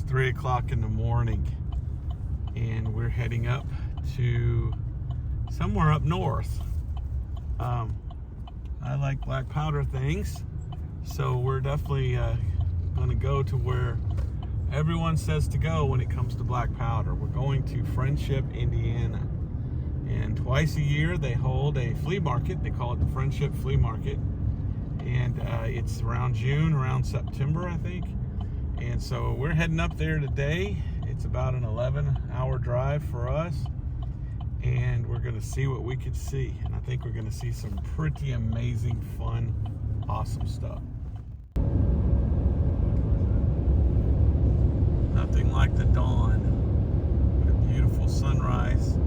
3 o'clock in the morning, and we're heading up to somewhere up north. I like black powder things, so we're definitely going to go to where everyone says to go when it comes to black powder. We're going to Friendship, Indiana, and twice a year they hold a flea market. They call it the Friendship Flea Market, and it's around June, around September, I think. And so we're heading up there today. It's about an 11-hour drive for us, and we're going to see what we can see. And I think we're going to see some pretty amazing, fun, awesome stuff. Nothing like the dawn. What a beautiful sunrise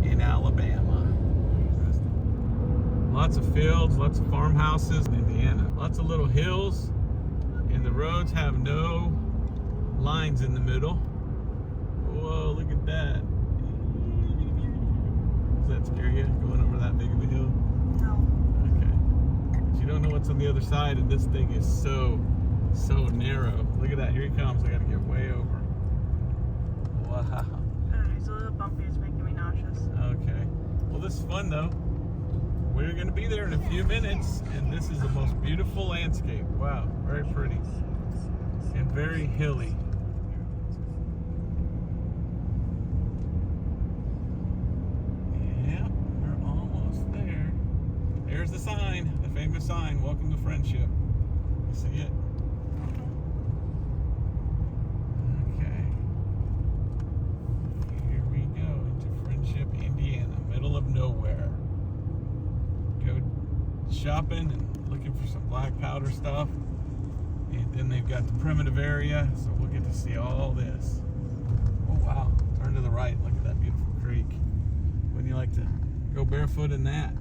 in Alabama. Lots of fields, lots of farmhouses in Indiana. Lots of little hills, and the roads have no lines in the middle. Whoa, look at that. Does that scare you, going over that big of a hill? No. Okay. But you don't know what's on the other side, and this thing is so narrow. Look at that, here he comes. I gotta get way over. Wow. He's a little bumpy, it's making me nauseous. Okay. Well, this is fun though. We're gonna be there in a few minutes, and this is the most beautiful landscape. Wow, very pretty. And very hilly. Yeah, we're almost there. There's the sign, the famous sign, welcome to Friendship. You see it? Okay. Here we go into Friendship, Indiana, middle of nowhere. Go shopping and looking for some black powder stuff. And then they've got the primitive area, so we'll get to see all this. Oh wow, turn to the right, look at that beautiful creek. Wouldn't you like to go barefoot in that?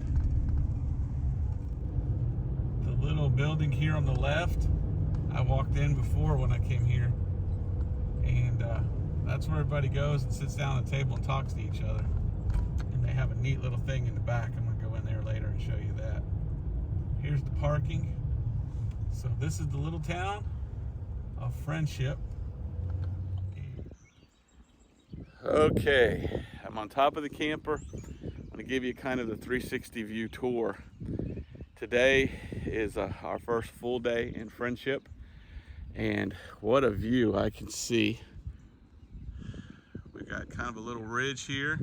The little building here on the left, I walked in before when I came here, and that's where everybody goes and sits down at a table and talks to each other. And they have a neat little thing in the back. I'm gonna go in there later and show you that. Here's the parking. So this is the little town of Friendship. Okay, I'm on top of the camper. I'm going to give you kind of the 360 view tour. Today is our first full day in Friendship, and what a view I can see. We got kind of a little ridge here,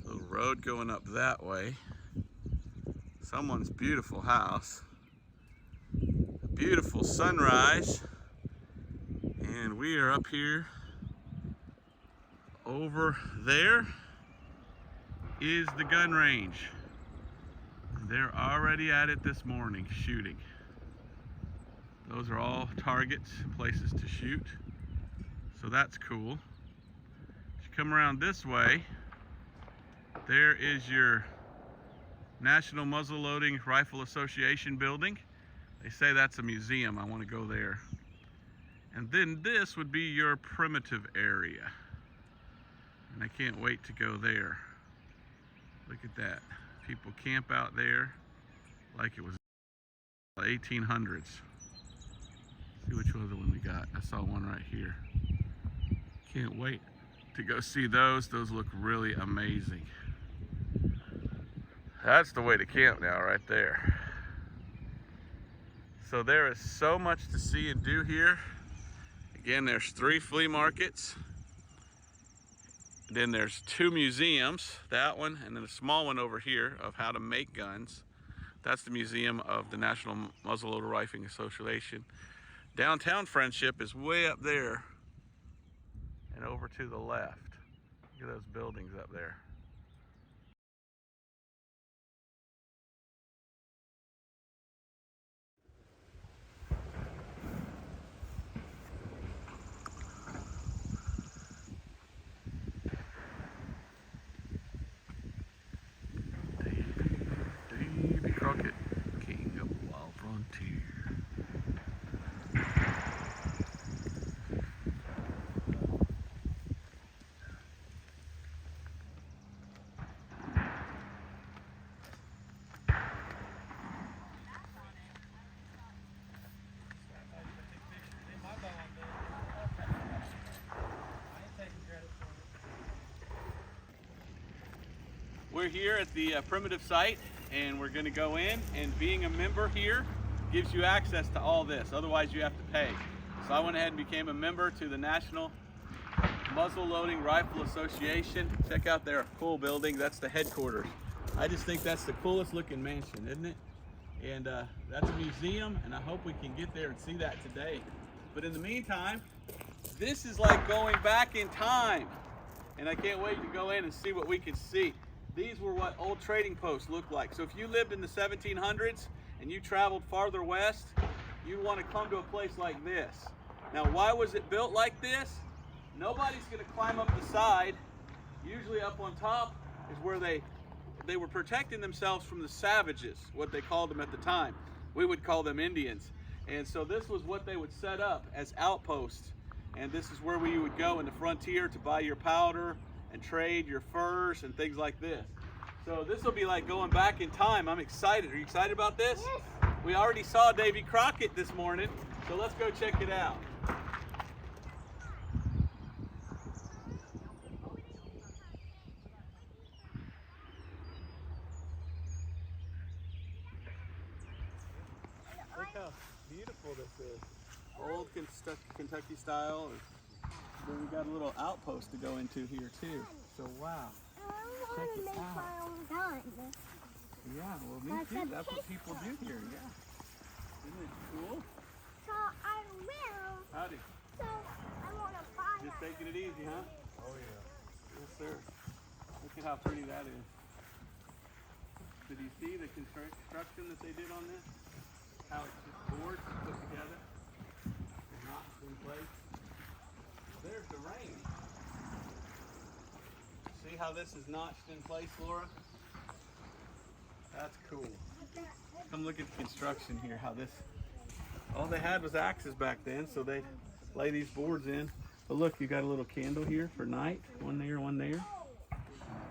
a little road going up that way. Someone's beautiful house. Beautiful sunrise, and we are up here. Over there is the gun range. They're already at it this morning shooting. Those are all targets, places to shoot, so that's cool. If you come around this way, there is your National Muzzleloading Rifle Association building. They say that's a museum. I want to go there. And then this would be your primitive area. And I can't wait to go there. Look at that. People camp out there like it was the 1800s. See which other one we got. I saw one right here. Can't wait to go see those. Those look really amazing. That's the way to camp now, right there. So there is so much to see and do here. Again, there's 3 flea markets. Then there's 2 museums, that one, and then a small one over here of how to make guns. That's the museum of the National Muzzleloader Rifle Association. Downtown Friendship is way up there and over to the left. Look at those buildings up there. King of the Wild Frontier. We're here at the primitive site, and we're going to go in, and being a member here gives you access to all this. Otherwise you have to pay. So I went ahead and became a member to the National Muzzle Loading Rifle Association. Check out their cool building. That's the headquarters. I just think that's the coolest looking mansion, isn't it? And that's a museum, and I hope we can get there and see that today. But in the meantime, this is like going back in time, and I can't wait to go in and see what we can see. These were what old trading posts looked like. So if you lived in the 1700s and you traveled farther west, you'd want to come to a place like this. Now, why was it built like this? Nobody's going to climb up the side. Usually up on top is where they were protecting themselves from the savages, what they called them at the time. We would call them Indians. And so this was what they would set up as outposts. And this is where we would go in the frontier to buy your powder and trade your furs and things like this. So this will be like going back in time. I'm excited. Are you excited about this? Yes. We already saw Davy Crockett this morning, so let's go check it out. Look how beautiful this is. Old Kentucky style. Then we got a little outpost to go into here too. So wow. I Check want to it make out. my own gun. Yeah, well me That's too. a That's what pistol. people do here, yeah. Isn't it cool? So I will. Howdy. So I want to buy Just that. taking it easy, huh? Oh yeah. Yes, sir. Look at how pretty that is. Did you see the construction that they did on this? How it's just boards put together, notched in place. There's the range. See how this is notched in place, Laura? That's cool. Come look at the construction here, how this, all they had was axes back then, so they lay these boards in. But look, you got a little candle here for night, one there, one there.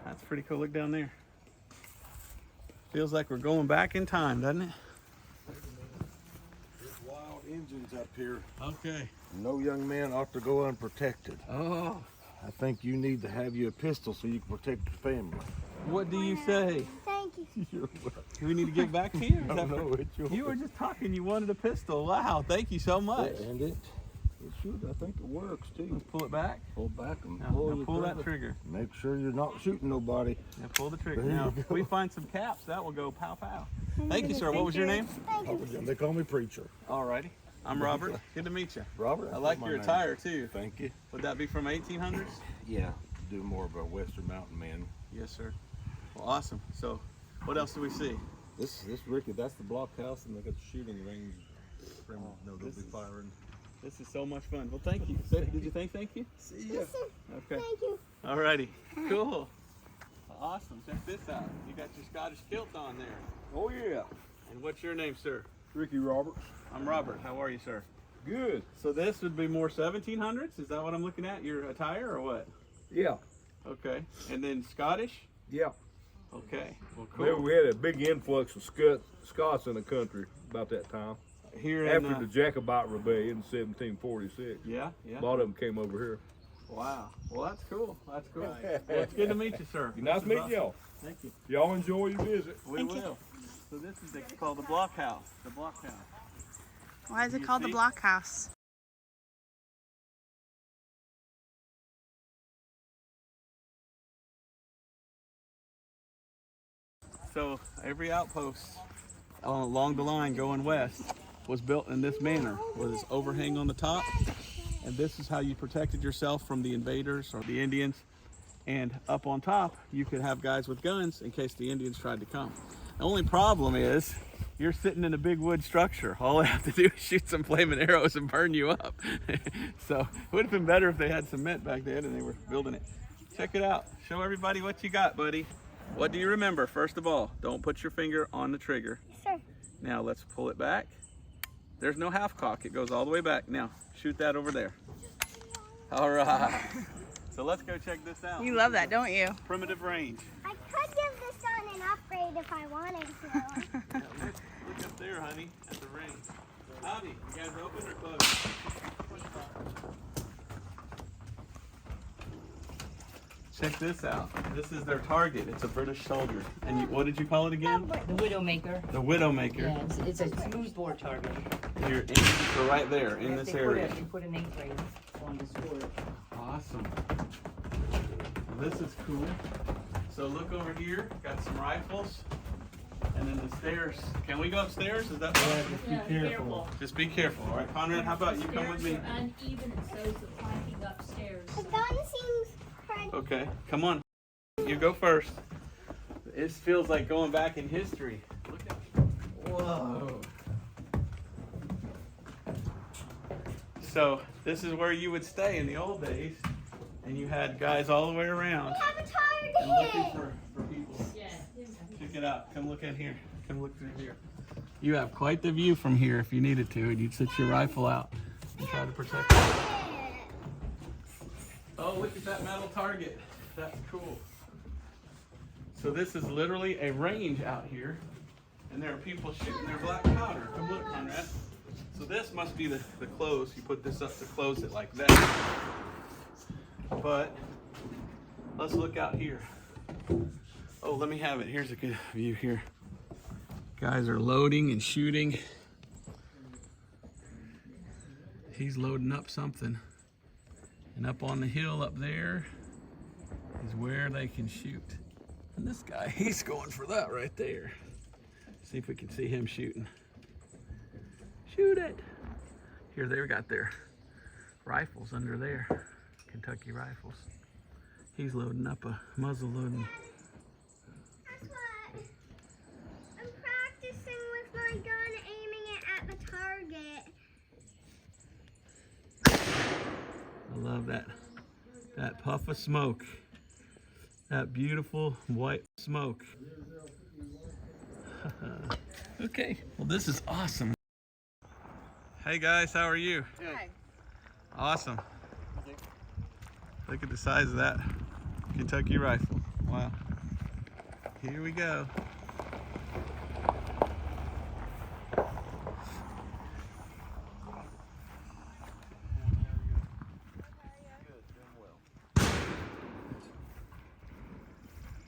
That's pretty cool, look down there. Feels like we're going back in time, doesn't it? There's wild Indians up here. Okay. No young man ought to go unprotected. Oh, I think you need to have you a pistol so you can protect your family. what do you say? Thank you. You're welcome. Do we need to get back to you? Is No, that no, it's yours. You were just talking, you wanted a pistol. Wow, thank you so much. And it should. I think it works too. Let's pull it back. Pull back and Now, pull, now the pull that trigger. Make sure you're not shooting nobody. Now pull the trigger. There you Now, go. if we find some caps, that will go pow pow. Thank you, sir. What was your name? Thank you. They call me preacher. Alrighty. I'm Robert. Good to meet you. Robert. I like that's your my name. attire too. Thank you. Would that be from 1800s? Yeah. Do more of a Western Mountain man. Yes, sir. Well, awesome. So, what else do we see? This Ricky, that's the blockhouse, and they got the shooting range. No, they'll this be is- firing. This is so much fun. Well, thank you. Did you think thank you? See ya. Okay. Thank you. Alrighty. Cool. Awesome. Check this out. You got your Scottish kilt on there. Oh yeah. And what's your name, sir? Ricky Roberts. I'm Robert. How are you, sir? Good. So this would be more 1700s? Is that what I'm looking at? Your attire or what? Yeah, Okay. And then Scottish? yeah. Okay. Well, Remember, cool. we had a big influx of Scots in the country about that time. Here in, After the Jacobite Rebellion in 1746. yeah, yeah. A lot of them came over here. Wow. Well, that's cool. That's cool. Well, it's good to meet you, sir. Nice This is meeting awesome. y'all. Thank you. Y'all enjoy your visit. We Thank you. will. So this is called the blockhouse. The blockhouse. Why is it You called the see? blockhouse? So every outpost along the line going west was built in this manner, with this overhang on the top. And this is how you protected yourself from the invaders or the Indians. And up on top, you could have guys with guns in case the Indians tried to come. The only problem is you're sitting in a big wood structure. All they have to do is shoot some flaming arrows and burn you up. So it would have been better if they had cement back then and they were building it. Check it out. Show everybody what you got, buddy. What do you remember? First of all, don't put your finger on the trigger. Sure. Now let's pull it back. There's no half cock. It goes all the way back. Now shoot that over there. All right. So let's go check this out. You love that, don't you? Primitive range. I could give this gun an upgrade if I wanted to. Yeah, look up there, honey, at the range. Howdy. You guys open or closed? Check this out. This is their target. It's a British soldier. And what did you call it again? The Widowmaker. The Widowmaker. Yeah, it's a smoothbore target. You're in, so right there in this area. They put an A-frame on the sword. Awesome. Well, this is cool. So look over here. Got some rifles. And then the stairs. Can we go upstairs? Is that Just be careful. Just be careful. All right, Conrad, how about you come with me? Stairs are uneven, and so's the climbing upstairs. The gun seems pretty. Okay, come on. You go first. It feels like going back in history. Look at. Whoa. So this is where you would stay in the old days, and you had guys all the way around. We have a And looking target. for people. Yeah. Check it out. Come look in here. Come look through here. You have quite the view from here if you needed to, and you'd set your rifle out and try to protect it. Oh, look at that metal target. That's cool. So this is literally a range out here, and there are people shooting their black powder. Come look, Conrad. So this must be the close. You put this up to close it like that. But let's look out here. Oh, let me have it. Here's a good view here. Guys are loading and shooting. He's loading up something. And up on the hill up there is where they can shoot. And this guy, he's going for that right there. See if we can see him shooting. Shoot it. Here, they got their rifles under there. Kentucky rifles. He's loading up a muzzle loading. That's what. I'm practicing with my gun, aiming it at the target. I love that puff of smoke. That beautiful white smoke. Okay, well this is awesome. Hey guys, how are you? Hi. Awesome. Look at the size of that Kentucky rifle. Wow. Here we go.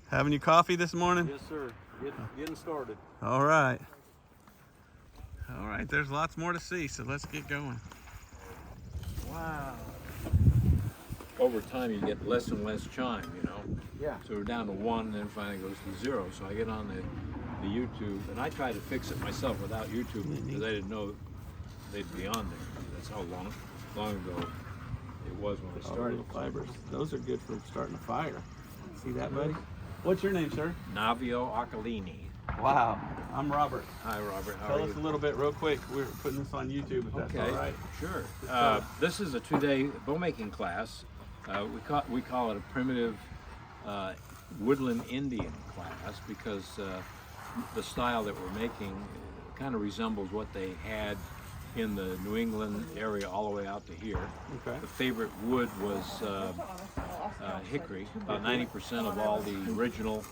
Having your coffee this morning? Yes, sir. Getting started. All right. All right, there's lots more to see, so let's get going. Wow. Over time, you get less and less chime, you know? Yeah. So we're down to 1, and then finally goes to 0. So I get on the YouTube, and I try to fix it myself without YouTube because I didn't know they'd be on there. That's how long ago it was when I started. Little fibers. Those are good for starting a fire. See that, buddy? What's your name, sir? Navio Acalini. Wow. I'm Robert. Hi, Robert. How Tell are us you? a little bit real quick. We're putting this on YouTube if that's all right. Sure. This is a 2-day bow making class. We call it a primitive woodland Indian class because the style that we're making kind of resembles what they had in the New England area all the way out to here. Okay. The favorite wood was hickory. About 90% of all the original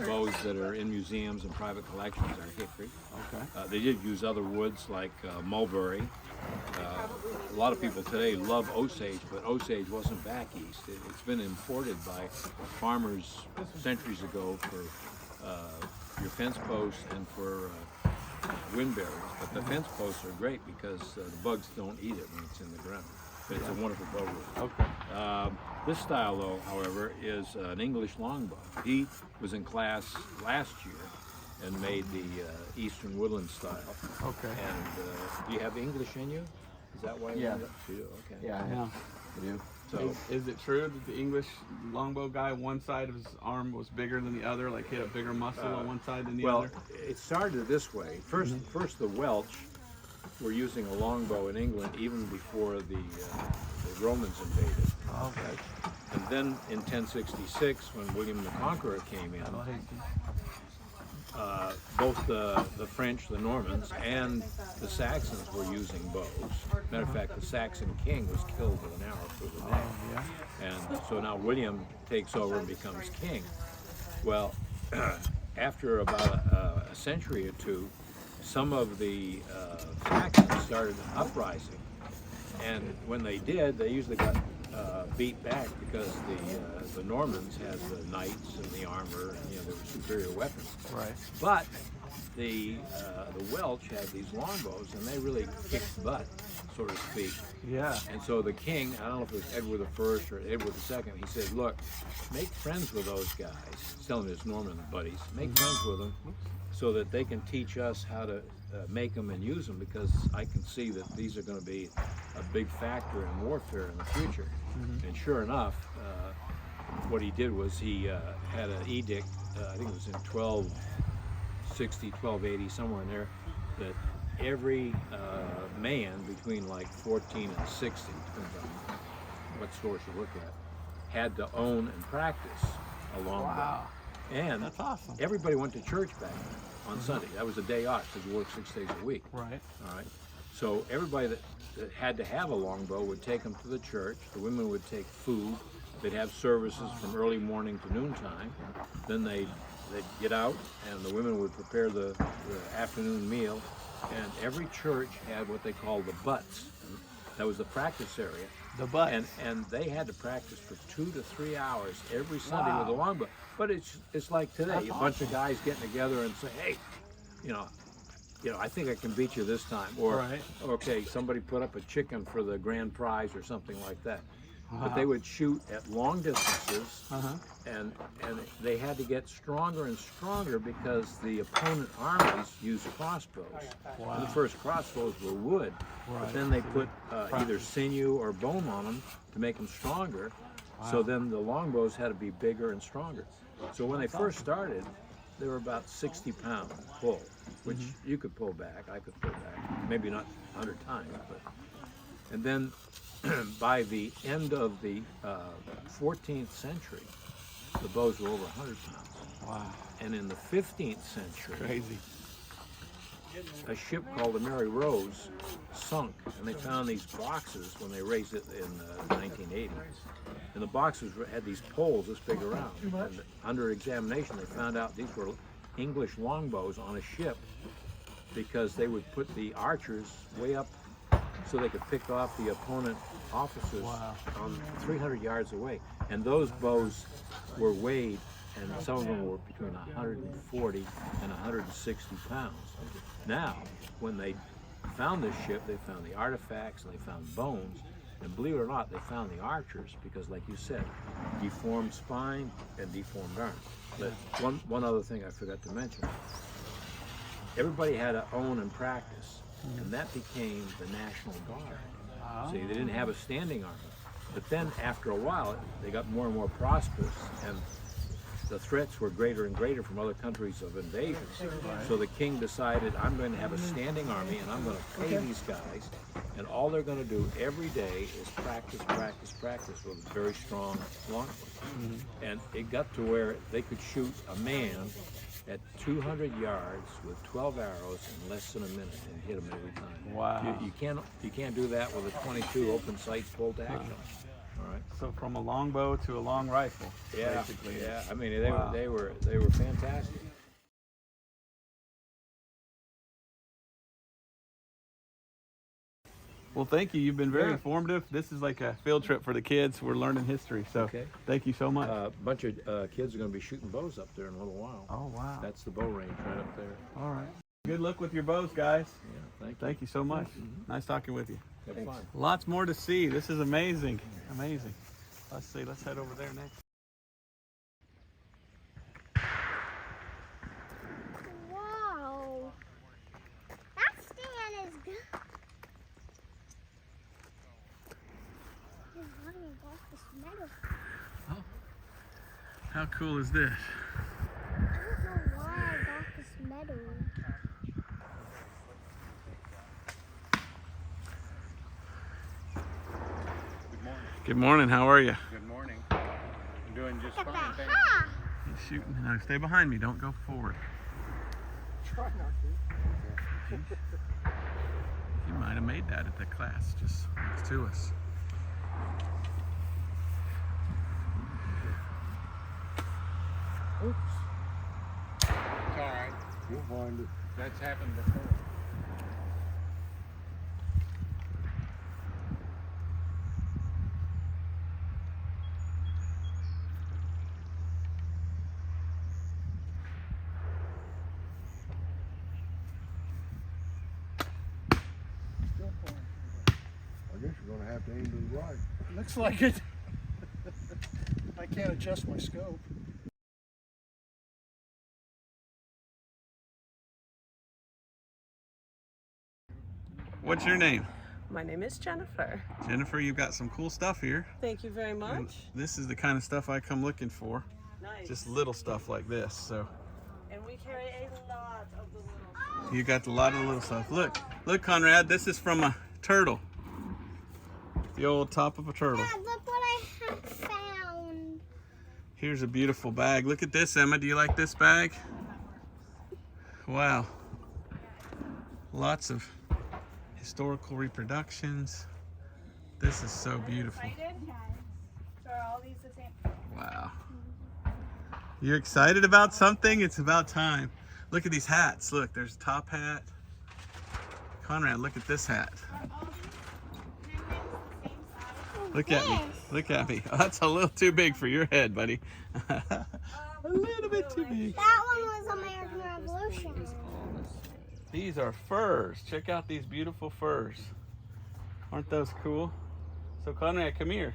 bows that are in museums and private collections are hickory. Okay. They did use other woods like mulberry. A lot of people today love osage, but osage wasn't back east. It's been imported by farmers centuries ago for your fence posts and for windberries. But the fence posts are great because the bugs don't eat it when it's in the ground. But it's a wonderful bow wood. Okay. This style, though, however, is an English longbow. He was in class last year and made the Eastern Woodland style. Okay. And do you have English in you? Is that why Yeah. you do? Okay. Yeah, I do. So Is it true that the English longbow guy, one side of his arm was bigger than the other, like he had a bigger muscle on one side than the well, other? it started this way. First the Welsh were using a longbow in England even before the Romans invaded. Okay. And then in 1066, when William the Conqueror came in, both the French, the Normans, and the Saxons were using bows. Matter of fact, the Saxon king was killed with an arrow through the neck. And so now William takes over and becomes king. Well, after about a century or two, some of the Saxons started an uprising. And when they did, they usually got beat back because the Normans had the knights and the armor, and they were superior weapons. Right. But the Welsh had these longbows, and they really kicked butt, so to speak. Yeah. And so the king, I don't know if it was Edward I or Edward II, he said, look, make friends with those guys. He's telling his Norman buddies, make friends with them so that they can teach us how to make them and use them, because I can see that these are going to be a big factor in warfare in the future. And sure enough, what he did was he had an edict, I think it was in 1260, 1280, somewhere in there, that every man between like 14 and 60, depends on what source you look at, had to own and practice a longbow. Wow. And That's awesome. everybody went to church back then on Sunday. That was a day off because you worked 6 days a week. Right. All right. So everybody that had to have a longbow would take them to the church. The women would take food. They'd have services from early morning to noontime. Then they'd get out, and the women would prepare the afternoon meal. And every church had what they called the butts. That was the practice area. The butt. And they had to practice for 2 to 3 hours every Sunday with a longbow. But it's like today, That's a bunch of guys getting together and say, hey, I think I can beat you this time. Or, Right. okay, somebody put up a chicken for the grand prize or something like that. Wow. But they would shoot at long distances, Uh-huh. and they had to get stronger and stronger because the opponent armies used crossbows. Wow. And the first crossbows were wood, but Right. then they put either sinew or bone on them to make them stronger. So then the longbows had to be bigger and stronger. So when they first started, they were about 60 pound pull, which you could pull back, I could pull back, maybe not 100 times, but. And then by the end of the 14th century, the bows were over 100 pounds. Wow. And in the 15th century, Crazy. a ship called the Mary Rose sunk, and they found these boxes when they raised it in the 1980s. And the boxes had these poles this big around. And under examination, they found out these were English longbows on a ship, because they would put the archers way up so they could pick off the opponent officers on 300 yards away. And those bows were weighed, and some of them were between 140 and 160 pounds. Now, when they found this ship, they found the artifacts, and they found bones, and believe it or not, they found the archers, because like you said, deformed spine and deformed arm. But one other thing I forgot to mention, everybody had to own and practice, and that became the National Guard. See, they didn't have a standing army. But then after a while, they got more and more prosperous, and the threats were greater and greater from other countries of invasion. So the king decided, I'm going to have a standing army, and I'm going to pay these guys, and all they're going to do every day is practice, practice, practice with a very strong longbow. And it got to where they could shoot a man at 200 yards with 12 arrows in less than a minute and hit him every time. Wow. You can't do that with a 22 open sight full to action. All right. So from a longbow to a long rifle. Yeah. Basically. Yeah. I mean, Wow. they were fantastic. Well, thank you. You've been very Yeah. informative. This is like a field trip for the kids. We're learning history. So Okay. thank you so much. A bunch of kids are going to be shooting bows up there in a little while. Oh, wow. That's the bow range right up there. All right. Good luck with your bows, guys. Yeah. Thank you. Thank you so much. Nice talking with you. Have fun. Lots more to see. This is amazing. Amazing. Let's see. Let's head over there next. Wow. That stand is good. He's running off this metal. How cool is this? I don't know why I got this metal. Good morning. How are you? Good morning. I'm doing just Look at fine, that. thanks. Ha! He's shooting. No, stay behind me. Don't go forward. Try not to. He might have made that at the class just next to us. Oops. It's all right. You'll find it. That's happened before. Guess you're gonna have to aim to the right. Looks like it. I can't adjust my scope. What's your name? My name is Jennifer. Jennifer, you've got some cool stuff here. Thank you very And much. this is the kind of stuff I come looking for. Nice. Just little stuff like this. So And we carry a lot of the little. you got a lot of little stuff. Look, Conrad, this is from a turtle. The old top of a turtle. Dad, look what I have found. Here's a beautiful bag. Look at this, Emma. Do you like this bag? Wow. Lots of historical reproductions. This is so beautiful. Wow. You excited about something? It's about time. Look at these hats. Look, there's a top hat. Conrad, look at this hat. Look at me. Look at me. Oh, that's a little too big for your head, buddy. A little bit too big. That one was American Revolution. These are furs. Check out these beautiful furs. Aren't those cool? So Conrad, come here.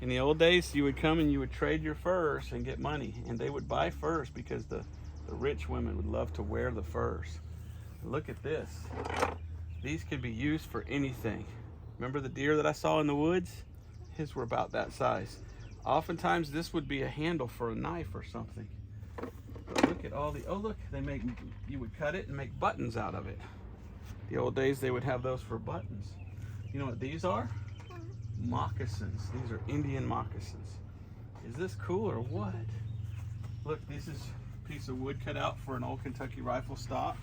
In the old days, you would come and you would trade your furs and get money. And they would buy furs because the rich women would love to wear the furs. Look at this. These could be used for anything. Remember the deer that I saw in the woods? His were about that size. Oftentimes, this would be a handle for a knife or something. But look at all the, oh look, you would cut it and make buttons out of it. The old days, they would have those for buttons. You know what these are? Moccasins. These are Indian moccasins. Is this cool or what? Look, this is a piece of wood cut out for an old Kentucky rifle stock.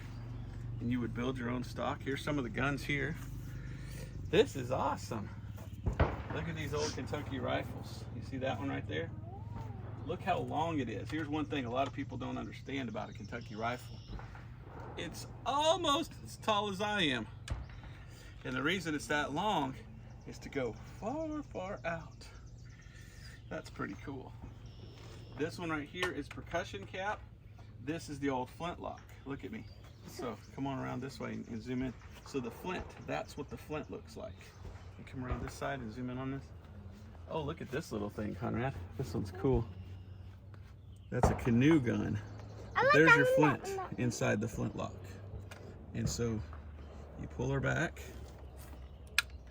And you would build your own stock. Here's some of the guns here. This is awesome. Look at these old Kentucky rifles. You see that one right there? Look how long it is. Here's one thing a lot of people don't understand about a Kentucky rifle. It's almost as tall as I am. And the reason it's that long is to go far, far out. That's pretty cool. This one right here is percussion cap. This is the old flintlock. Look at me. So come on around this way and zoom in. So the flint, that's what the flint looks like. You come around this side and zoom in on this. Oh, look at this little thing, Conrad. This one's cool. That's a canoe gun. There's your flint inside the flintlock. And so you pull her back,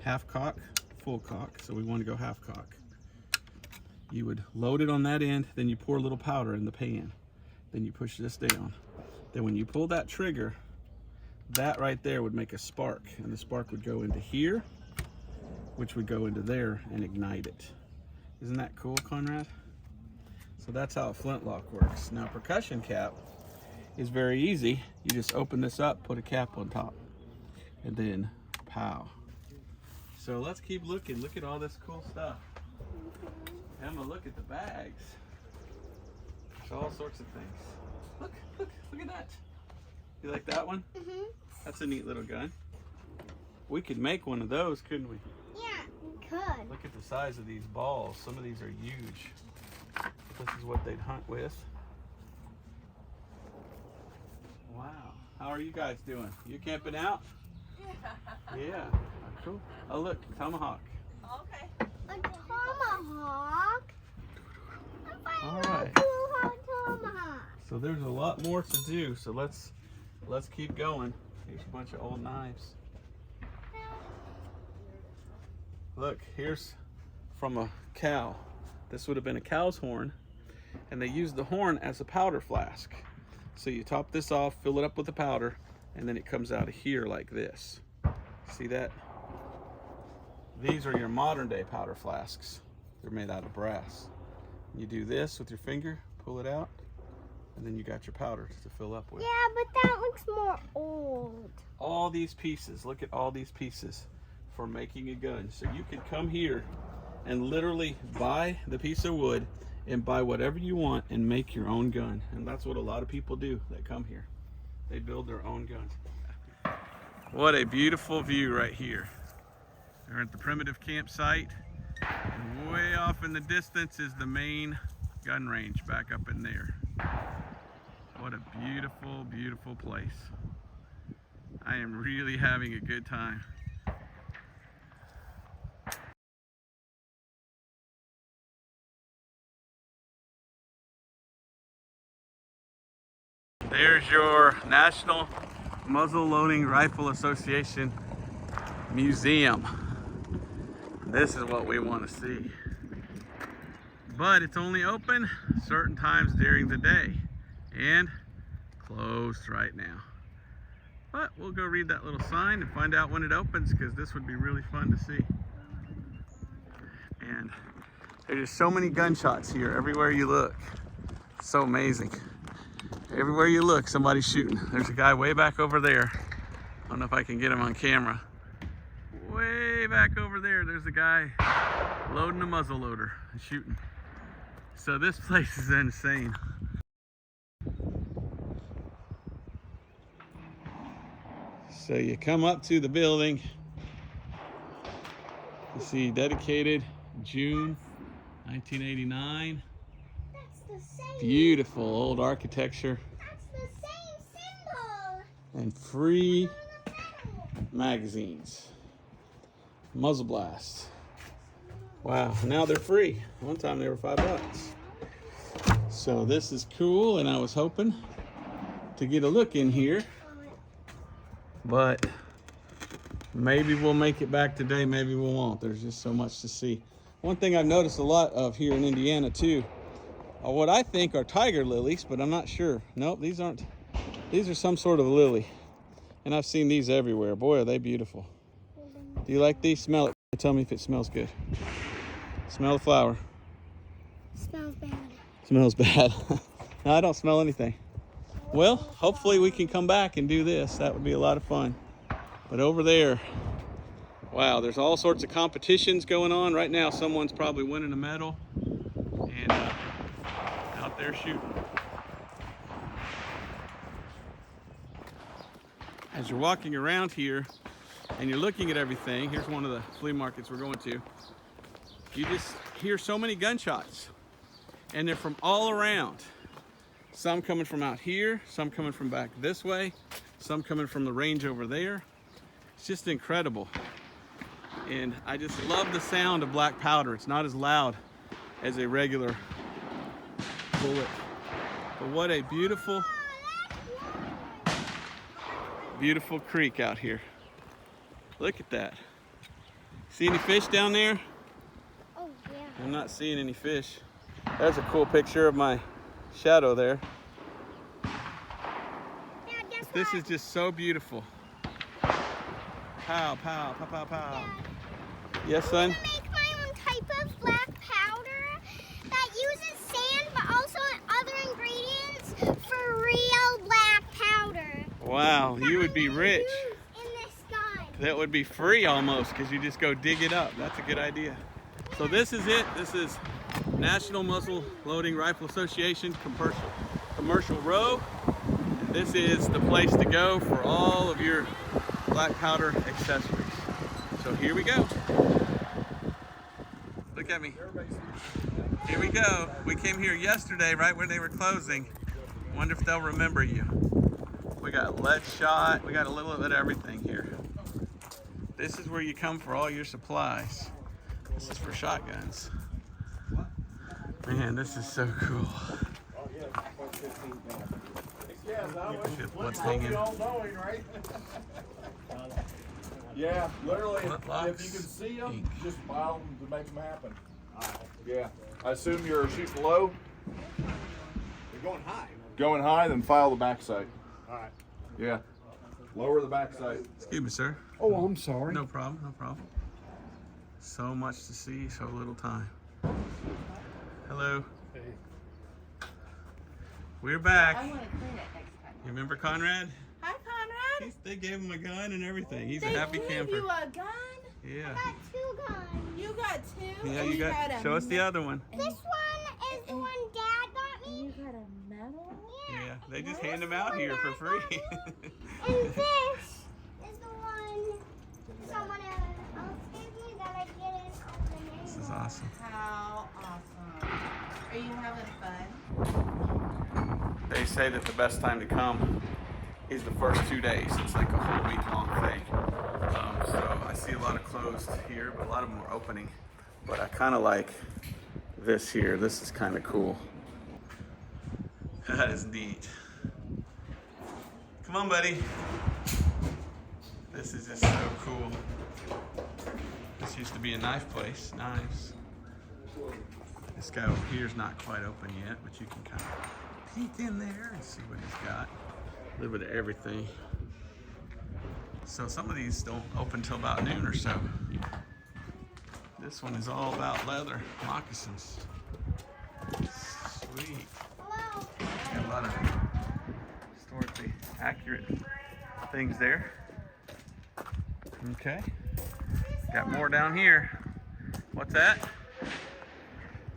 half cock, full cock. So we want to go half cock. You would load it on that end, then you pour a little powder in the pan. Then you push this down. Then when you pull that trigger, that right there would make a spark, and the spark would go into here, which would go into there and ignite it. Isn't that cool, Conrad? So that's how a flintlock works. Now, percussion cap is very easy. You just open this up, put a cap on top, and then pow. So let's keep looking. Look at all this cool stuff. Emma, look at the bags. There's all sorts of things. Look at that. You like that one? Mm-hmm. That's a neat little gun. We could make one of those, couldn't we? Yeah, we could. Look at the size of these balls. Some of these are huge. This is what they'd hunt with. Wow. How are you guys doing? You camping out? Yeah. Cool. Oh look, tomahawk. Okay. A tomahawk? I'm finding All a right. cool hot tomahawk. So there's a lot more to do. So let's keep going. Here's a bunch of old knives. Look, here's from a cow. This would have been a cow's horn, and they used the horn as a powder flask. So you top this off, fill it up with the powder, and then it comes out of here like this. See that? These are your modern day powder flasks. They're made out of brass. You do this with your finger, pull it out, and then you got your powder to fill up with. Yeah, but that looks more old. All these pieces, look at all these pieces for making a gun. So you could come here and literally buy the piece of wood and buy whatever you want and make your own gun. And that's what a lot of people do that come here. They build their own guns. What a beautiful view right here. We're at the primitive campsite. And way off in the distance is the main gun range back up in there. What a beautiful, beautiful place. I am really having a good time. There's your National Muzzle Loading Rifle Association Museum. This is what we want to see. But it's only open certain times during the day and closed right now. But we'll go read that little sign and find out when it opens, because this would be really fun to see. And there's just so many gunshots here everywhere you look. It's so amazing. Everywhere you look, somebody's shooting. There's a guy way back over there. I don't know if I can get him on camera. Way back over there, there's a guy loading a muzzle loader and shooting. So this place is insane. So you come up to the building, you see dedicated June 1989. That's the same. Beautiful old architecture. That's the same symbol. And free On the metal. magazines. Muzzle blast. Wow, now they're free. One time they were $5. So this is cool, and I was hoping to get a look in here, but maybe we'll make it back today, maybe we won't. There's just so much to see. One thing I've noticed a lot of here in Indiana too are what I think are tiger lilies, but I'm not sure. Nope, these aren't. These are some sort of lily. And I've seen these everywhere. Boy, are they beautiful. Do you like these? Smell it. Tell me if it smells good. Smell the flower. Smells bad. Smells bad. No, I don't smell anything. Well, hopefully we can come back and do this. That would be a lot of fun. But over there, wow, there's all sorts of competitions going on. Right now, someone's probably winning a medal. And out there shooting. As you're walking around here and you're looking at everything, here's one of the flea markets we're going to. You just hear so many gunshots. And they're from all around. Some coming from out here, some coming from back this way, some coming from the range over there. It's just incredible. And I just love the sound of black powder. It's not as loud as a regular bullet. But what a beautiful, beautiful creek out here. Look at that. See any fish down there? Oh, yeah. I'm not seeing any fish. There's a cool picture of my shadow there. Dad, guess This what? is just so beautiful. Pow, pow, pow, pow, pow. Yes, son? I'm gonna make my own type of black powder that uses sand but also other ingredients for real black powder. Wow, you would be rich. Use in this gun. That would be free almost, because you just go dig it up. That's a good idea. So this is it. This is National Muzzle Loading Rifle Association Commercial Row. And this is the place to go for all of your black powder accessories. So here we go. Look at me. Here we go. We came here yesterday, right when they were closing. Wonder if they'll remember you. We got lead shot. We got a little bit of everything here. This is where you come for all your supplies. This is for shotguns. Man, this is so cool. Look at what's hanging. Yeah, literally, Flintlocks, if you can see them, ink. just file them to make them happen. Yeah. I assume you're shooting low? You're going high. Going high, then file the backside. All right. Yeah. Lower the backside. Excuse me, sir. Oh, I'm sorry. No problem, no problem. So much to see, so little time. Hello. Hey. We're back. I want to clean it next time. You remember Conrad? Hi, Conrad. They gave him a gun and everything. He's They a happy gave camper. you a gun? Yeah. I got 2 guns. You got 2? Yeah, and you had got. a Show us the other one. This one is the one Dad got me. You got a medal? Yeah, they just hand them out here for free. And this is the one someone else gave me that I didn't open. This is awesome. How awesome. Are you having fun? They say that the best time to come is the first 2 days. It's like a whole week-long thing. So I see a lot of closed here, but a lot of them are opening. But I kind of like this here. This is kind of cool. That is neat. Come on, buddy. This is just so cool. This used to be a knife place. Knives. This guy over here is not quite open yet, but you can kind of peek in there and see what he's got. A little bit of everything. So some of these don't open till about noon or so. This one is all about leather moccasins. Sweet. Got a lot of historically accurate things there. Okay. Got more down here. What's that?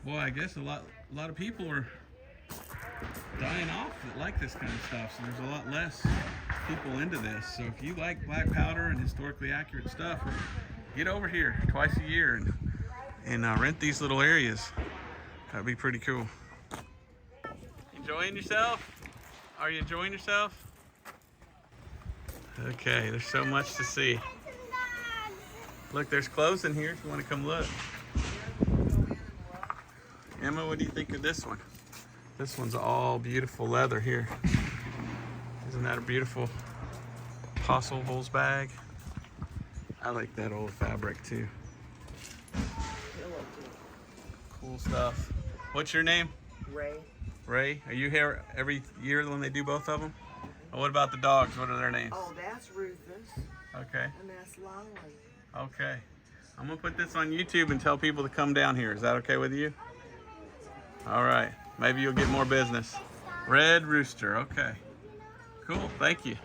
Boy, I guess a lot of people are dying off that like this kind of stuff, so there's a lot less people into this. So if you like black powder and historically accurate stuff, get over here twice a year and rent these little areas. That'd be pretty cool. Enjoying yourself? Are you enjoying yourself? Okay, there's so much to see. Look, there's clothes in here if you want to come look. Emma, what do you think of this one? This one's all beautiful leather here. Isn't that a beautiful apostle holes bag? I like that old fabric too. Cool stuff. What's your name? Ray. Ray? Are you here every year when they do both of them? Oh, what about the dogs? What are their names? Oh, that's Rufus. Okay. And that's Longley. Okay. I'm gonna put this on YouTube and tell people to come down here. Is that okay with you? All right. Maybe you'll get more business. Red Rooster. Okay. Cool. Thank you.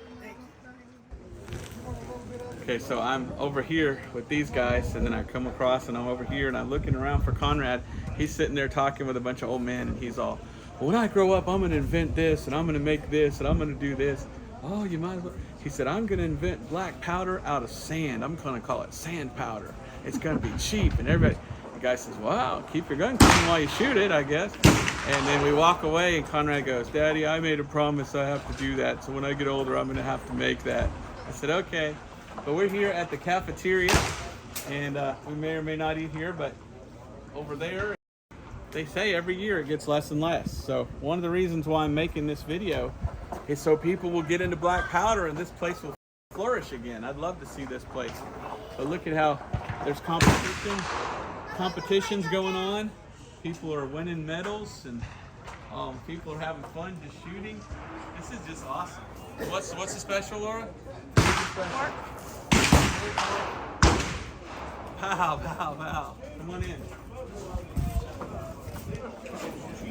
Okay, so I'm over here with these guys, and then I come across and I'm over here and I'm looking around for Conrad. He's sitting there talking with a bunch of old men, and he's all, well, when I grow up, I'm gonna invent this, and I'm gonna make this, and I'm gonna do this. Oh, you might as well. He said, I'm gonna invent black powder out of sand. I'm gonna call it sand powder. It's gonna be cheap. And everybody, the guy says, wow, keep your gun clean while you shoot it, I guess. And then we walk away, and Conrad goes, Daddy, I made a promise I have to do that. So when I get older, I'm gonna have to make that. I said, okay. But we're here at the cafeteria, and we may or may not eat here, but over there, they say every year it gets less and less. So one of the reasons why I'm making this video is so people will get into black powder and this place will flourish again. I'd love to see this place. But look at how there's competitions going on. People are winning medals, and people are having fun just shooting. This is just awesome. What's the special, Laura? Pow, pow, pow. Come on in.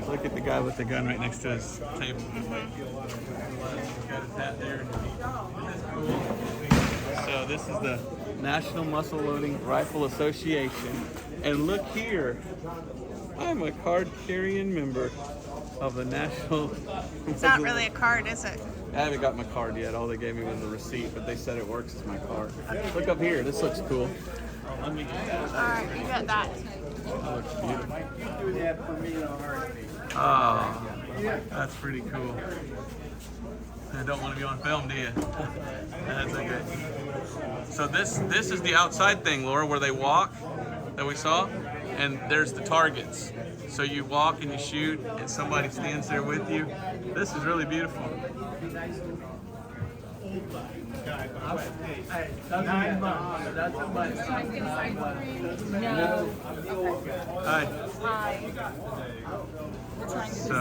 Look at the guy with the gun right next to his table. He's got his hat there. That's cool. So this is the National Muzzle Loading Rifle Association. And look here. I'm a card-carrying member of the National... It's not really a card, is it? I haven't got my card yet. All they gave me was a receipt, but they said it works as my card. Look up here. This looks cool. Let me get that. All right, you got that. That looks beautiful. You do that for me on Archery. Oh, that's pretty cool. I don't want to be on film, do you? That's okay. So this is the outside thing, Laura, where they walk that we saw, and there's the targets. So you walk and you shoot, and somebody stands there with you. This is really beautiful. Hi. So,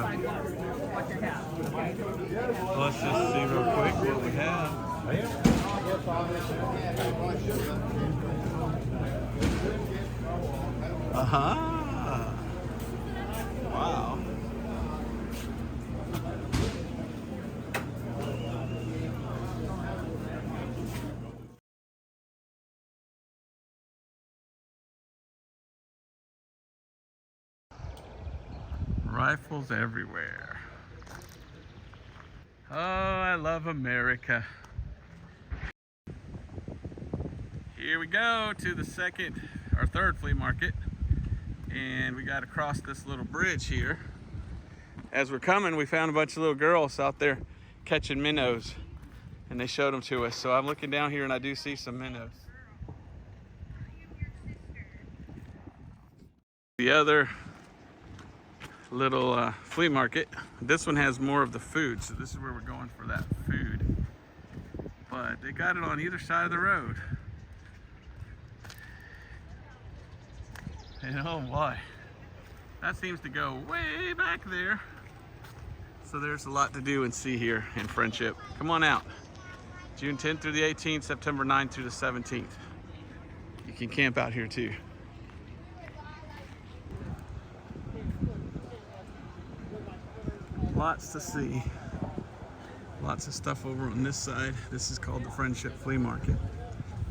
let's just see real quick what we have. Aha! Wow. Rifles everywhere. Oh, I love America. Here we go to the third flea market. And we got to cross this little bridge here. As we're coming, we found a bunch of little girls out there catching minnows. And they showed them to us. So I'm looking down here and I do see some minnows. The other little flea market. This one has more of the food, so this is where we're going for that food. but they got it on either side of the road. And oh boy, that seems to go way back there. So there's a lot to do and see here in Friendship. Come on out. June 10th through the 18th, September 9th through the 17th. You can camp out here too. Lots to see. Lots of stuff over on this side. This is called the Friendship Flea Market.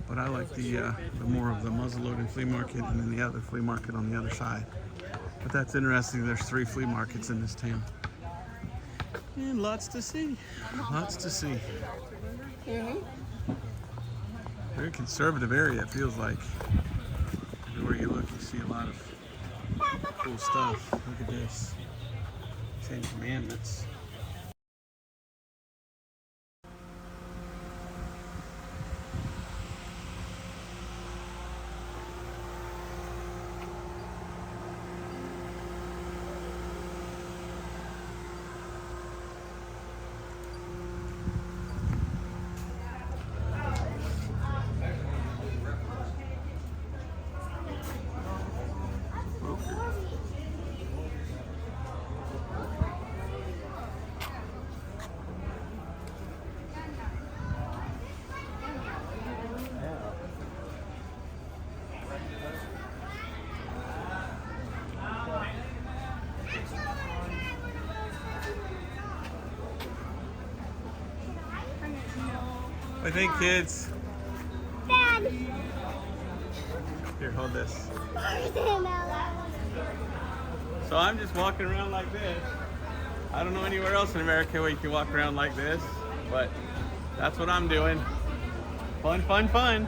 But I like the more of the muzzleloading flea market and then the other flea market on the other side. But that's interesting. There's 3 flea markets in this town. And lots to see. Lots to see. Very conservative area, it feels like. Everywhere you look, you see a lot of cool stuff. Look at this. 10 Commandments. What do you think, kids? Dad. Here, hold this. So I'm just walking around like this. I don't know anywhere else in America where you can walk around like this, but that's what I'm doing. Fun, fun, fun.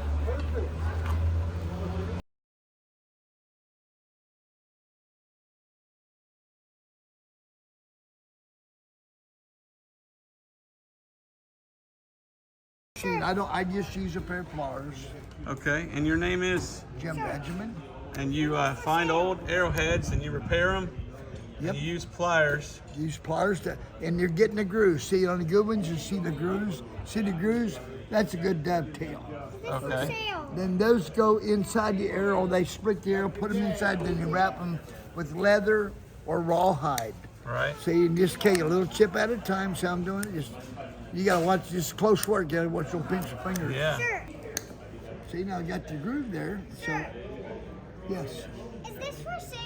I just use a pair of pliers. Okay, and your name is? Jim Benjamin. And you find old arrowheads and you repair them? Yep. You use pliers. Use pliers and you're getting the grooves. See, on the good ones, you see the grooves. See the grooves? That's a good dovetail. Okay. Then those go inside the arrow. They split the arrow, put them inside, then you wrap them with leather or rawhide. Right. So you just take a little chip at a time. See how I'm doing it? Just you gotta watch this close work. You gotta watch your pinch your fingers. Yeah. Sure. See, now I got the groove there. So yes. Is this for sale?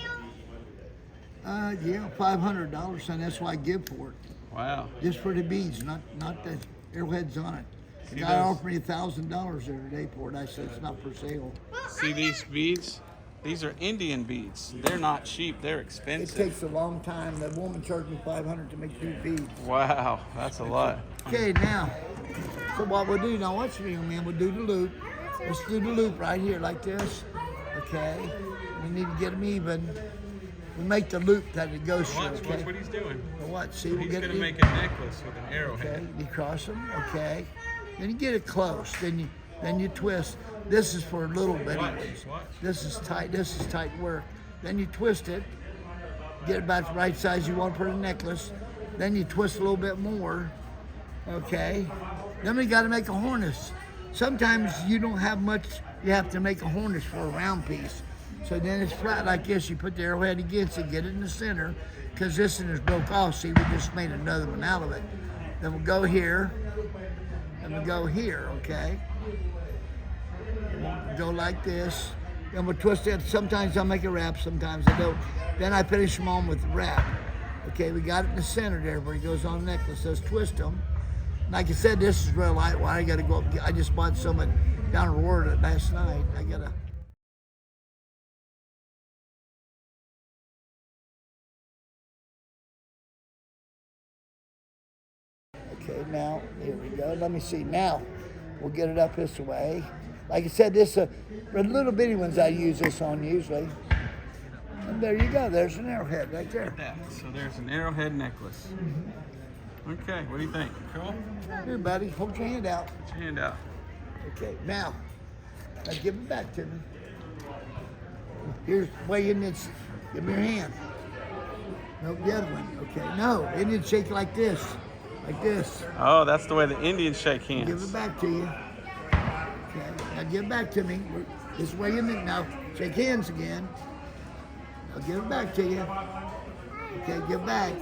Yeah, $500, and that's what I give for it. Wow. Just for the beads, not the arrowheads on it. The See guy those? offered me $1,000 the other day for it. I said it's not for sale. See these beads? These are Indian beads. They're not cheap. They're It expensive. takes a long time. The woman charged me $500 to make 2 beads. Wow, that's a lot. Okay, now, so what we'll do now, watch me, man, we'll do the loop. Let's do the loop right here like this. Okay, we need to get them even. We make the loop that it goes through. Watch Okay. what he's doing. Now watch, see, we'll He's get gonna it. make a necklace with an Okay, arrowhead. you cross them. Okay, then you get it close. Then you twist. This is for little bitty Watch, ones. watch. This is tight. This is tight work. Then you twist it. Get about the right size you want for the necklace. Then you twist a little bit more. Okay. Then we got to make a harness. Sometimes you don't have much. You have to make a harness for a round piece. So then it's flat like this. You put the arrowhead against it, get it in the center, because this one is broke off. See, we just made another one out of it. Then we'll go here, and we'll go here, okay? We'll go like this. Then we'll twist it. Sometimes I'll make a wrap, sometimes I don't. Then I finish them on with the wrap. Okay, we got it in the center there where it goes on the necklace. Let's twist them. Like I said, this is real light. Well, I got to go up. I just bought some down in Florida last night. I got to. Okay, now, here we go. Let me see. Now, we'll get it up this way. Like I said, this the little bitty ones I use this on usually. And there you go. There's an arrowhead right there. Yeah, so there's an arrowhead necklace. Okay, what do you think? Cool? Here, buddy. Hold your hand out. Put your hand out. Okay, now give it back to me. Here's way in this. Give me your hand. No, the other one. Okay, no, it didn't shake like this. like this. Oh, that's the way the Indians shake hands. Give it back to you. Okay, now give it back to me. This way you need. Now shake hands again. I'll give it back to you. Okay, give back.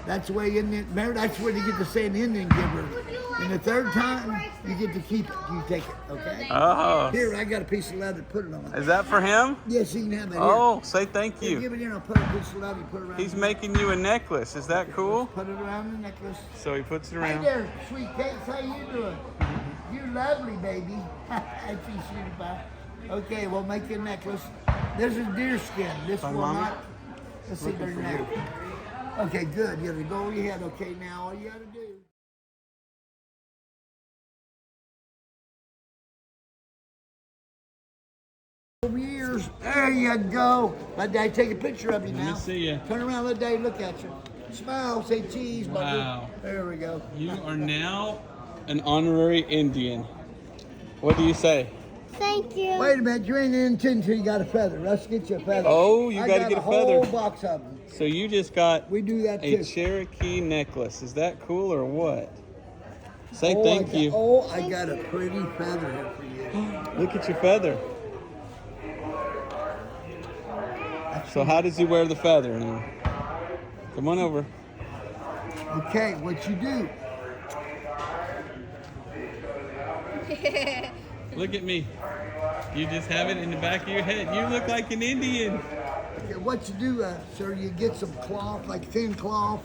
That's the way Indian. Remember, that's where you get to say an Indian giver. And the third time, you get to keep it. You take it. Okay. Oh. Here, I got a piece of leather. Put it on. Is that for him? Yes, you can have it. Oh, say thank Here, you. give it here. I'll put a piece of leather. Put it around. He's making you a necklace. Is that cool? Put it around the necklace. So he puts it Hey around. there, sweet cakes. How you doing? You lovely, baby. Ain't you sweet pie? Okay, we'll make you a necklace. This is deer skin. This will Mommy? not. Let's see their neck. Okay, good. You gotta go over your head. Okay, now all you gotta do. Over years. There you go. Let Daddy take a picture of you Let me now. see ya. Turn around, let Daddy look at you. Smile, say cheese, buddy. Wow. There we go. You are now an honorary Indian. What do you say? Thank you. Wait a minute, you ain't in until you got a feather. Let's get you a feather. Oh, you gotta get a feather. whole box of them. So you just got We do that a too. Cherokee necklace. Is that cool or what? Say Oh, thank you. I got a pretty feather here for you. Look at your feather. So how does he wear the feather now? Come on over. Okay, what you do? Look at me. You just have it in the back of your head. You look like an Indian. Okay, what you do, sir? You get some cloth, like thin cloth,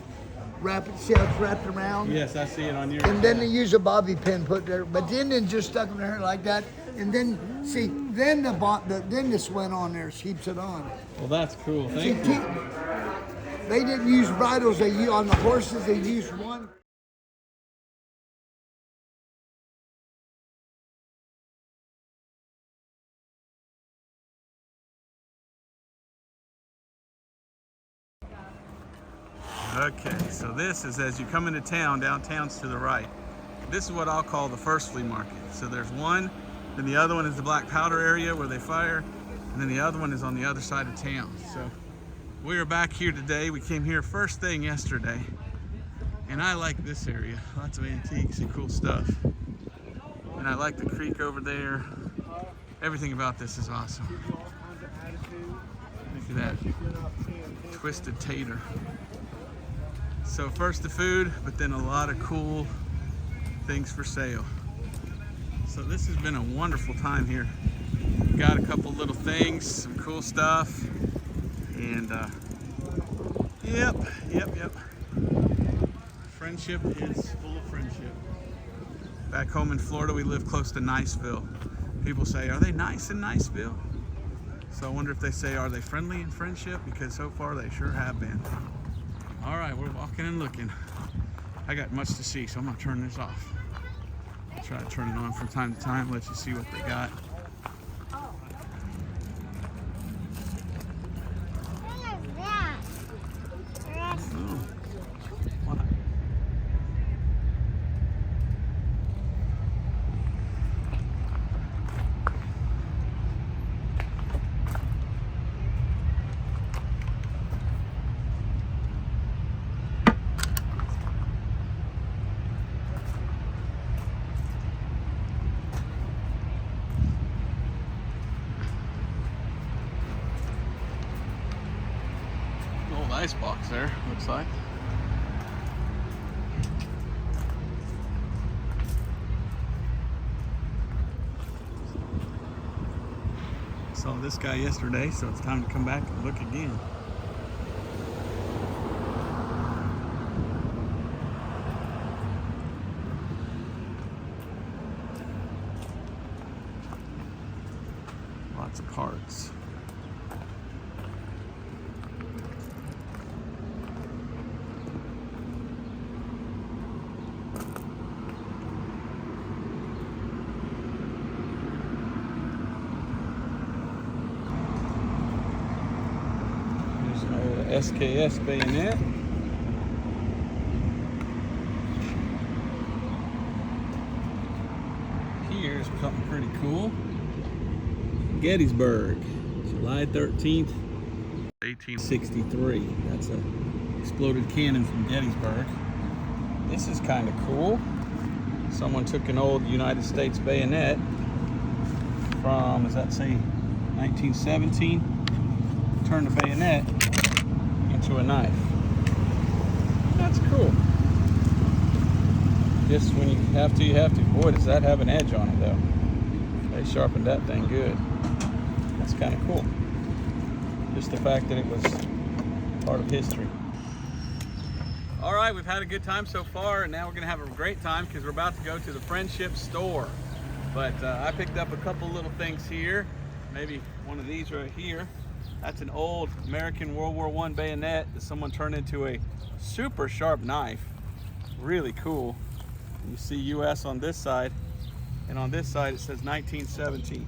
wrap it, see how it's wrapped around. Yes, I see it on your. And then they use a bobby pin put there, but the Indian just stuck in their hair like that, and then see, then then this went on there, keeps it on. Well, that's cool. See, Thank you. they didn't use bridles. They used on the horses. They used one. Okay, so this is as you come into town, downtown's to the right. This is what I'll call the first flea market. So there's one, then the other one is the black powder area where they fire, and then the other one is on the other side of town. So we are back here today. We came here first thing yesterday, and I like this area. Lots of antiques and cool stuff. And I like the creek over there. Everything about this is awesome. Look at that twisted tater. So first the food, but then a lot of cool things for sale. So this has been a wonderful time here. Got a couple little things, some cool stuff, and yep. Friendship is full of friendship. Back home in Florida, we live close to Niceville. People say, are they nice in Niceville? So I wonder if they say, are they friendly in friendship? Because so far they sure have been. All right, we're walking and looking. I got much to see, so I'm gonna turn this off. I'll try to turn it on from time to time, let you see what they got. What is that? Oh. What? Old ice box there, looks like. Saw this guy yesterday, so it's time to come back and look again. Lots of parts. There's an old SKS bayonet. Here's something pretty cool. Gettysburg, July 13th, 1863. That's a exploded cannon from Gettysburg. This is kind of cool. Someone took an old United States bayonet from, does that say 1917? Turned the bayonet into a knife. That's cool. Just when you have to, you have to. Boy, does that have an edge on it though. They sharpened that thing good. That's kind of cool. Just the fact that it was part of history. All right, we've had a good time so far, and now we're gonna have a great time because we're about to go to the Friendship store. But I picked up a couple little things here. Maybe one of these right here. That's an old American World War I bayonet that someone turned into a super sharp knife. Really cool. You see US on this side, and on this side it says 1917.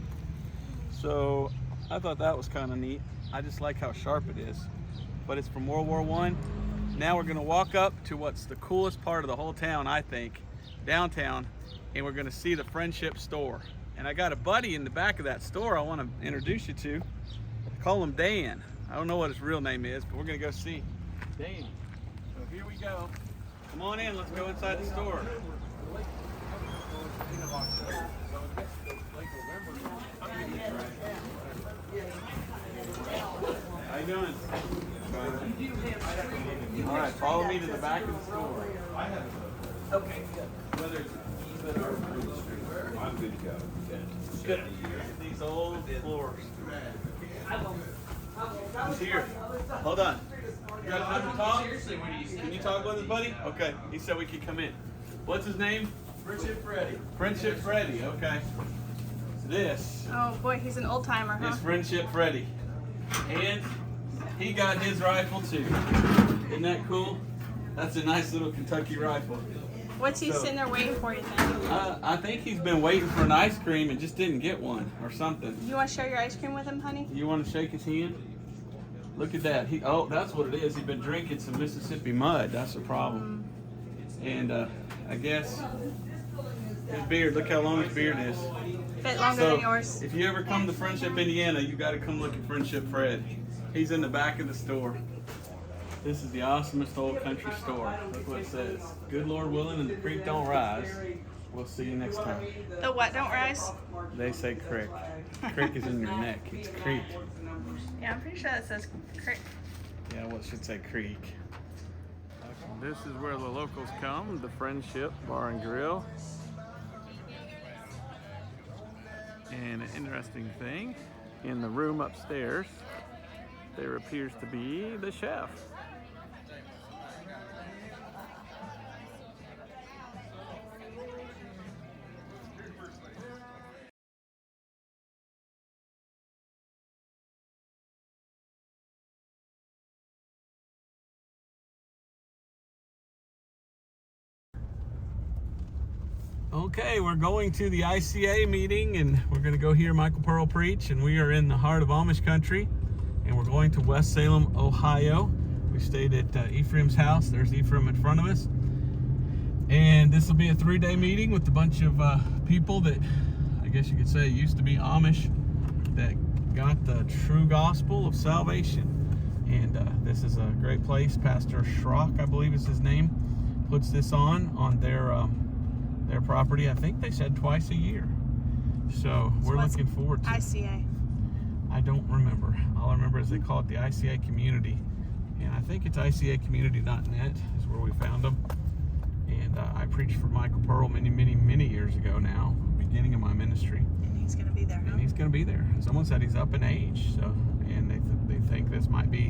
So I thought that was kind of neat. I just like how sharp it is. But it's from World War I. Now we're gonna walk up to what's the coolest part of the whole town, I think, downtown, and we're gonna see the Friendship store. And I got a buddy in the back of that store I wanna introduce you to. I call him Dan. I don't know what his real name is, but we're gonna go see Dan. So here we go. Come on in, let's go inside the store. How you doing? All right, follow me to the back of the store. Okay, good. Whether it's even or through the street, I'm good to go. Good. These old floors. He's here. Hold on. You got time to talk? Can you talk with us, buddy? Okay. He said we could come in. What's his name? Friendship Freddy. Friendship Freddy. Okay. This Oh boy, he's an old timer, huh? is Friendship Freddy. And he got his rifle too. Isn't that cool? That's a nice little Kentucky rifle. What's he sitting there waiting for, you think? I think he's been waiting for an ice cream and just didn't get one or something. You want to share your ice cream with him, honey? You want to shake his hand? Look at that. Oh, that's what it is. He's been drinking some Mississippi mud. That's the problem. And I guess his beard, look how long his beard is. Bit longer than yours. If you ever come to Friendship, Indiana, you got to come look at Friendship Fred. He's in the back of the store. This is the awesomest old country store. Look what it says. Good Lord willing and the creek don't rise. We'll see you next time. The what don't rise? They say crick. Crick is in your neck. It's creek. Yeah, I'm pretty sure that says crick. Yeah, well, it should say creek. This is where the locals come, the Friendship Bar and Grill. And an interesting thing, in the room upstairs, there appears to be the chef. Okay, we're going to the ICA meeting and we're going to go hear Michael Pearl preach, and we are in the heart of Amish country and we're going to West Salem, Ohio. We stayed at Ephraim's house. There's Ephraim in front of us. And this will be a 3-day meeting with a bunch of people that I guess you could say used to be Amish that got the true gospel of salvation. And this is a great place. Pastor Schrock, I believe is his name, puts this on their property. I think they said twice a year. So we're looking forward to it. ICA. I don't remember. All I remember is they call it the ICA community. And I think it's ICAcommunity.net is where we found them. And I preached for Michael Pearl many years ago now, beginning of my ministry. And he's going to be there, huh? And he's going to be there. Someone said he's up in age. So, and they think this might be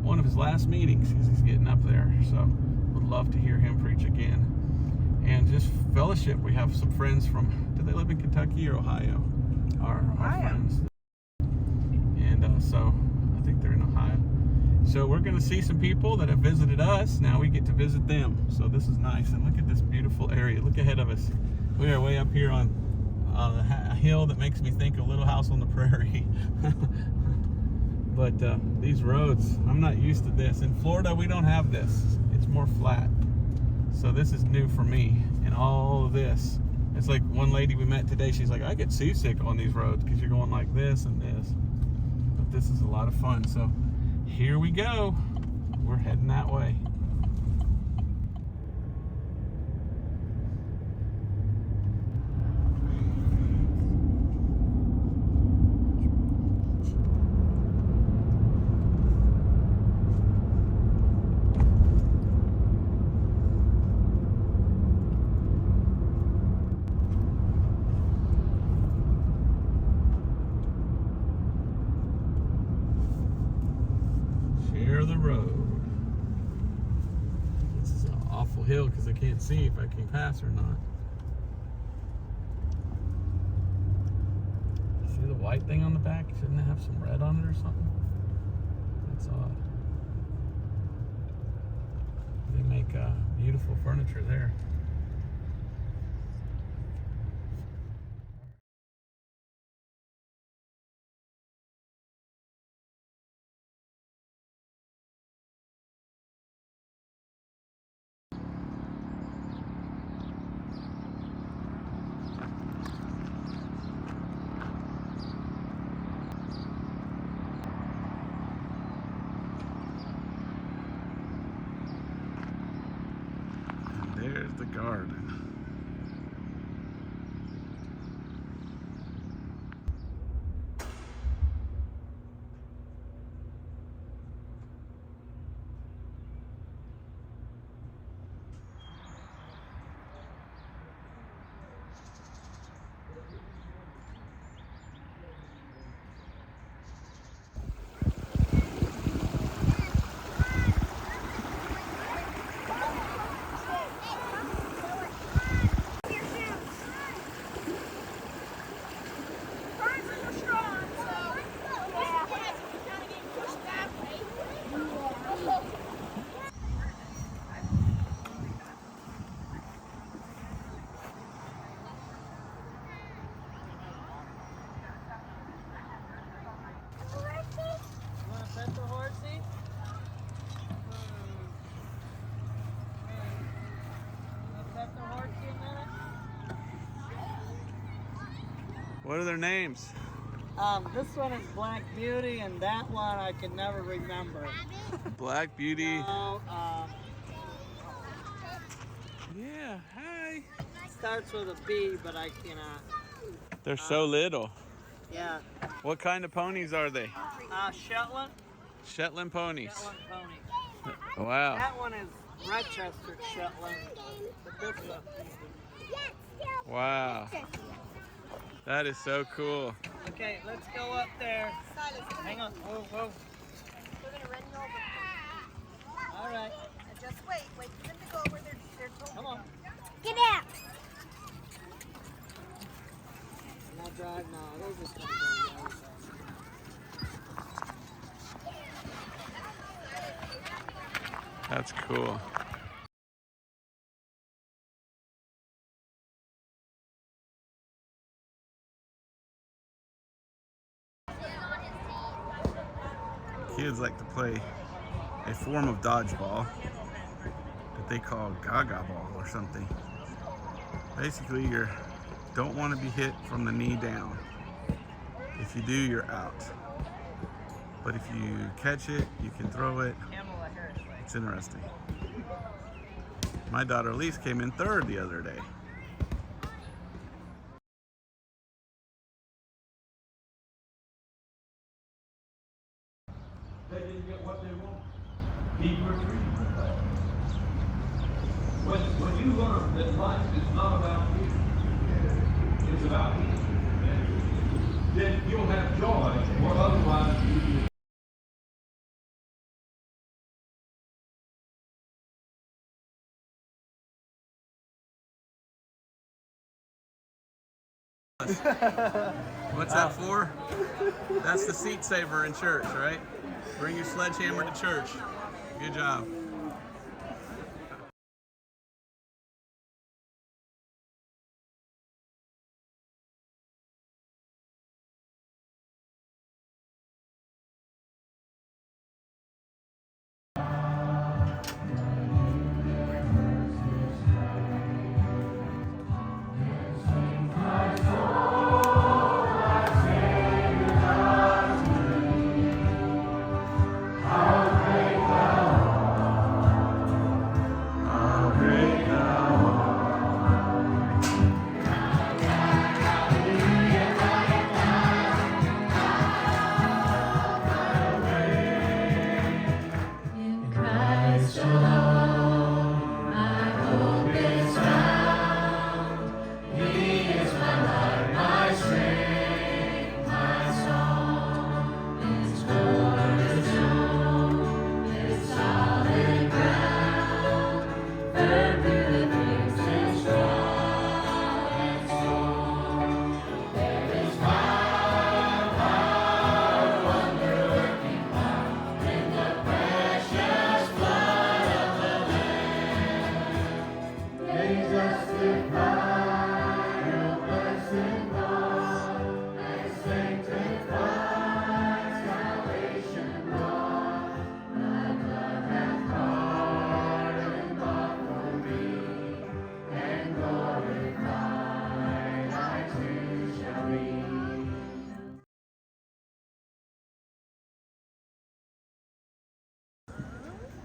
one of his last meetings because he's getting up there. So would love to hear him preach again. And just fellowship. We have some friends from, do they live in Kentucky or Ohio? Our friends. And so I think they're in Ohio. So we're going to see some people that have visited us. Now we get to visit them. So this is nice. And look at this beautiful area. Look ahead of us. We are way up here on a hill that makes me think of Little House on the Prairie. But these roads, I'm not used to this. In Florida, we don't have this. It's more flat. So this is new for me. And all of this. It's like one lady we met today, she's like, I get seasick on these roads because you're going like this and this. But this is a lot of fun. So here we go. We're heading that way. hill because I can't see if I can pass or not. See the white thing on the back? Shouldn't it have some red on it or something? That's odd. They make beautiful furniture there. There's the garden. What are their names? This one is Black Beauty, and that one I can never remember. Black Beauty. No, Yeah, hi. starts with a B, but I cannot. They're so little. Yeah. What kind of ponies are they? Shetland. Shetland ponies. Shetland pony. Wow. That one is Rochester Shetland. But this one. Wow. That is so cool. Okay, let's go up there. Hang on. Whoa, whoa. We're gonna run you over. All right. Just wait for them to go over. They're Come on. Get out. Now drive now. They're just gonna go the other side. That's cool. Kids like to play a form of dodgeball that they call gaga ball or something. Basically, you don't want to be hit from the knee down. If you do, you're out. But if you catch it, you can throw it. It's interesting. My daughter Elise came in third the other day. They didn't get what they want. People are treated that. When you learn that life is not about you, it's about Him, then you'll have joy, or otherwise you. What's that for? That's the seat saver in church, right? Bring your sledgehammer to church. Good job.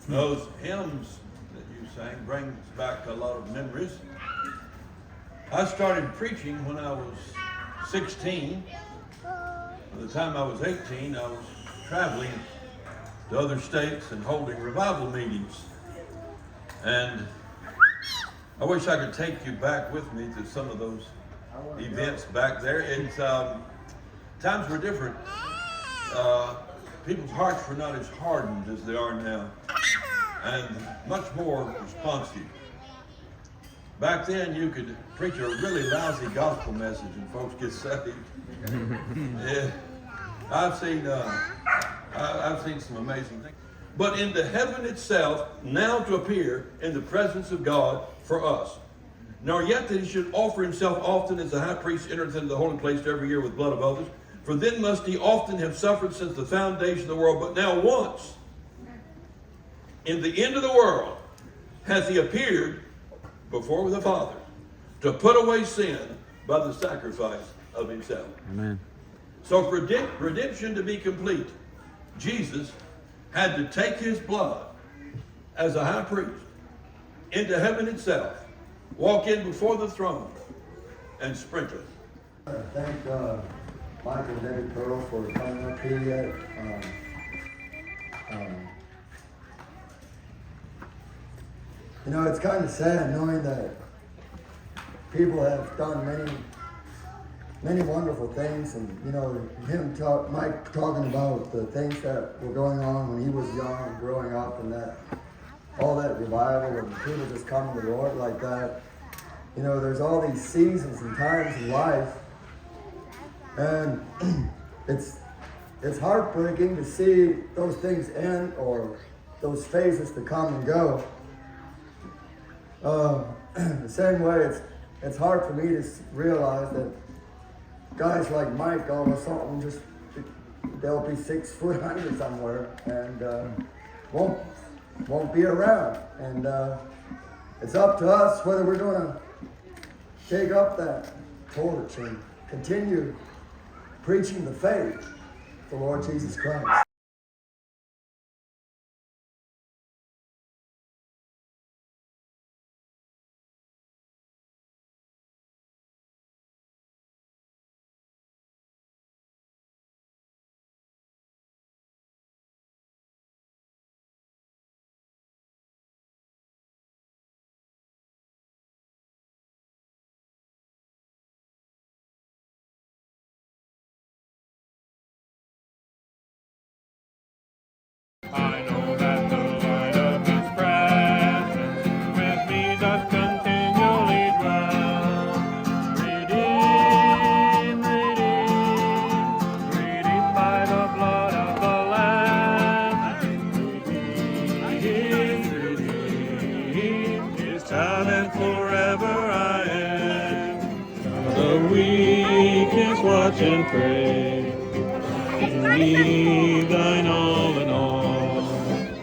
Those hymns that you sang brings back a lot of memories. I started preaching when I was 16. By the time I was 18, I was traveling to other states and holding revival meetings. And I wish I could take you back with me to some of those events back there. It's, times were different. People's hearts were not as hardened as they are now, and much more responsive. Back then, you could preach a really lousy gospel message and folks get saved. Yeah, I've seen some amazing things. But into heaven itself, now to appear in the presence of God for us. Nor yet that he should offer himself often as the high priest entereth into the holy place every year with blood of others. For then must he often have suffered since the foundation of the world. But now once, in the end of the world, hath he appeared before the Father to put away sin by the sacrifice of himself. Amen. So for redemption to be complete, Jesus had to take his blood as a high priest into heaven itself, walk in before the throne, and sprinkle it. Thank Michael and David Pearl for coming up here yet. You know, it's kind of sad knowing that people have done many wonderful things, and you know, Mike talking about the things that were going on when he was young and growing up, and that all that revival and people just coming to the Lord like that. You know, there's all these seasons and times in life, and it's heartbreaking to see those things end or those phases to come and go. The same way, it's hard for me to realize that guys like Mike, all of a sudden, they'll be 6 foot under somewhere and won't be around. And it's up to us whether we're going to take up that torch and continue preaching the faith of the Lord Jesus Christ. I know that the light of his presence with me doth continually dwell. Redeemed by the blood of the Lamb. Redeemed, his child and forever I am. The weakest watch and pray. Believe thine all in all.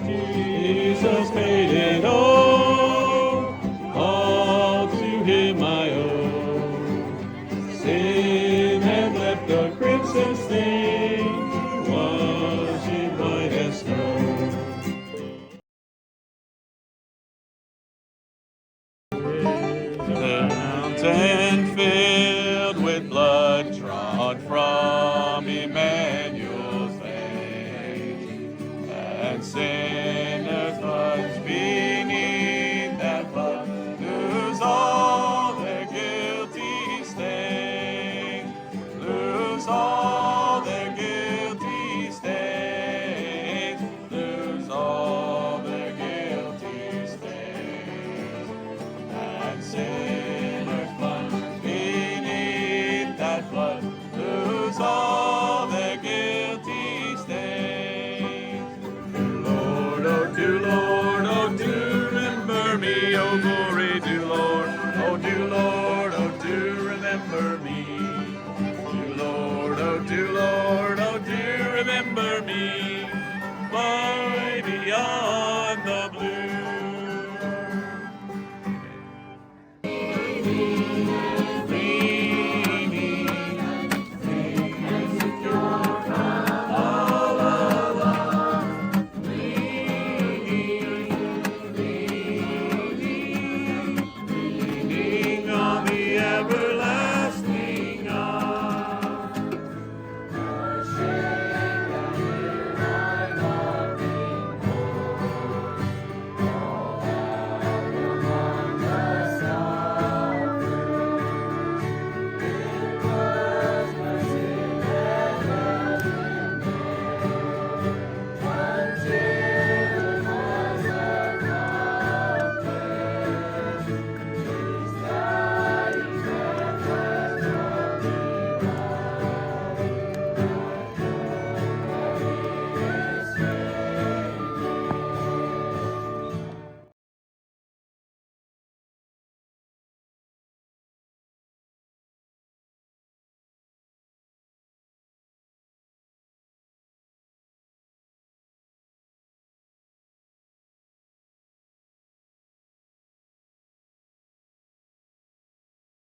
Jesus paid it all to him I owe. Sin had left a crimson stain, wash it white as snow. The mountain filled with blood drawn from Emmanuel's veins, and sinners plunged beneath that blood lose all their guilty stain, lose all their guilty stain, lose all their guilty stains, and sinners plunged beneath remember me. Dear Lord, oh, do remember me by beyond the blue.